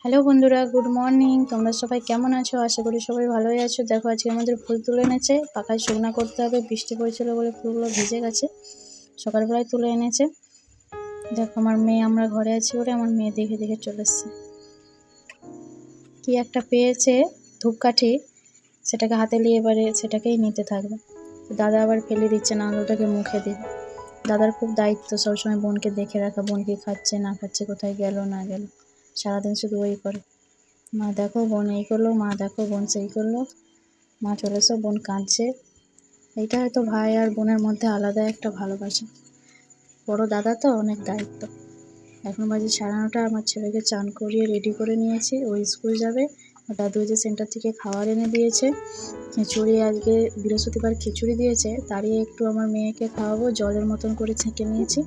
Hello বন্ধুরা, good morning. তোমরা সবাই কেমন আছো? আশা করি সবাই ভালোই আছো। দেখো আজকে আমাদের ফুল তুলে এনেছে, পাখায় শুকনা করতে হবে। বৃষ্টি পড়েছিল বলে ফুলগুলো ভিজে গেছে, সকালবেলায় তুলে এনেছে। দেখো আমার মেয়ে, আমরা ঘরে আছি বলে আমার মেয়ে দেখে দেখে চলে এসছে। কি একটা পেয়েছে ধূপকাঠি, সেটাকে হাতে নিয়ে এবারে সেটাকেই নিতে থাকবে। দাদা আবার ফেলে দিচ্ছে, না ওটাকে মুখে দিবে। দাদার খুব দায়িত্ব, সবসময় বোনকে দেখে রাখা, বোন কি খাচ্ছে না খাচ্ছে, কোথায় গেল না গেল, সারাদিন শুধু ওই করে। মা দেখো বোন এই করলো, মা দেখো বোন সেই করলো, মা চলে এসো, বোন কাঁদছে। এইটা হয়তো ভাই আর বোনের মধ্যে আলাদা একটা ভালোবাসা। বড় দাদা তো অনেক দায়িত্ব। এখন বাজে 9:30। আমার ছেলেকে চান করিয়ে রেডি করে নিয়েছি, ও স্কুল যাবে। দাদু যে সেন্টার থেকে খাবার এনে দিয়েছে, খিচুড়ি, আজকে বৃহস্পতিবার খিচুড়ি দিয়েছে, তারই একটু আমার মেয়েকে খাওয়াবো। জলের মতন করে ছেঁকে নিয়েছি।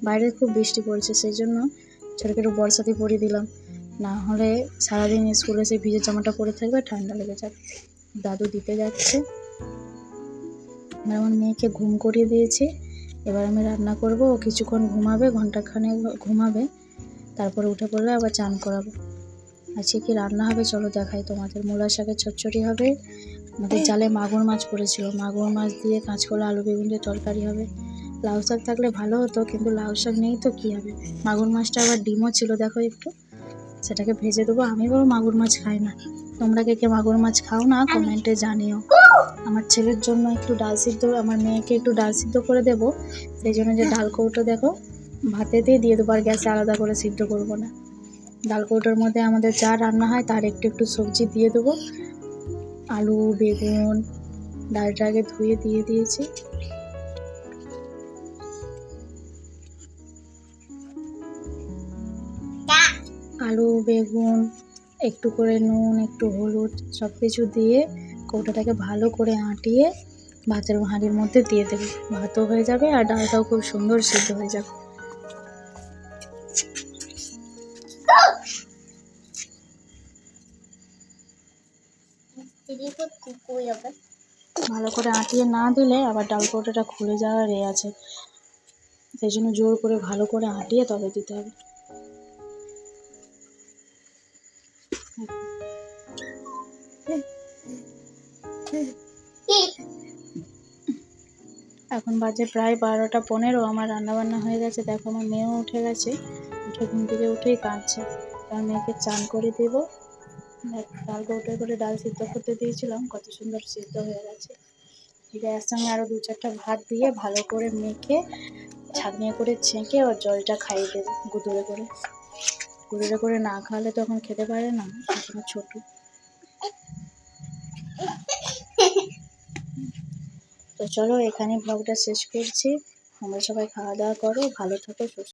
বাইরে খুব বৃষ্টি পড়ছে, সেই জন্য ছেলেকে একটু বর্ষাতে পরিয়ে দিলাম, না হলে সারাদিন স্কুলে সেই ভিজে জামাটা পরে থাকবে, ঠান্ডা লেগে যাবে। দাদু দিতে যাচ্ছে। আমার মেয়েকে ঘুম করিয়ে দিয়েছি, এবার আমি রান্না করব। ও কিছুক্ষণ ঘুমাবে, ঘন্টাখানেক ঘুমাবে, তারপরে উঠে পড়লে আবার চান করাবো। আজকে কি রান্না হবে চলো দেখাই তোমাদের। মূলা শাকের চচ্চড়ি হবে, আমাদের জালে মাগুর মাছ পড়েছিল, মাগুর মাছ দিয়ে কাঁচকলা আলু বেগুন দিয়ে তরকারি হবে। লাউ শাক থাকলে ভালো হতো, কিন্তু লাউ শাক নেই তো কি হবে। মাগুর মাছটা আবার ডিমও ছিল, দেখো একটু, সেটাকে ভেজে দেবো। আমি বড় মাগুর মাছ খাই না, তোমরা কে কে মাগুর মাছ খাও না কমেন্টে জানিও। আমার ছেলের জন্য একটু ডাল সিদ্ধ, আমার মেয়েকে একটু ডাল সিদ্ধ করে দেবো, সেই জন্য যে ডাল কৌটো দেখো ভাতেতেই দিয়ে দেবো, আর গ্যাসে আলাদা করে সিদ্ধ করবো না। ডাল কৌটোর মধ্যে আমাদের যা রান্না হয় তার একটু একটু সবজি দিয়ে দেবো, আলু বেগুন। ডালটা আগে ধুয়ে দিয়ে দিয়েছি। আলু বেগুন, একটু করে নুন, একটু হলুদ, সব কিছু দিয়ে কৌটাটাকে ভালো করে আঁটিয়ে ভাতের হাঁড়ির মধ্যে দিয়ে দেবে। ভাতও হয়ে যাবে আর ডালটাও খুব সুন্দর সিদ্ধ হয়ে যাবে। ভালো করে আঁটিয়ে না দিলে আবার ডাল কৌটাটা খুলে যাওয়ার আছে, সেই জন্য জোর করে ভালো করে আঁটিয়ে তবে দিতে হবে। এখন বাজে প্রায় 12:15। আমার রান্নাবান্না হয়ে গেছে। দেখো আমার মেয়েও উঠে গেছে, উঠে ঘুম থেকে উঠেই কাঁদছে। তার মেয়েকে চান করে দেবো। ডাল কৌটোয় করে ডাল সিদ্ধ করতে দিয়েছিলাম, কত সুন্দর সিদ্ধ হয়ে গেছে। এর সঙ্গে আরও 2-4টা ভাত দিয়ে ভালো করে মেখে ছাঁকনিয়ে করে ছেঁকে ওর জলটা খাইয়ে দেবো গুঁদুরে করে। গুঁদুরে করে না খাওয়ালে তো এখন খেতে পারে না, এখনো ছোট। তো চলো এখানে ব্লগটা শেষ করছি। তোমরা সবাই খাওয়া দাওয়া করো, ভালো থাকো, সুস্থ।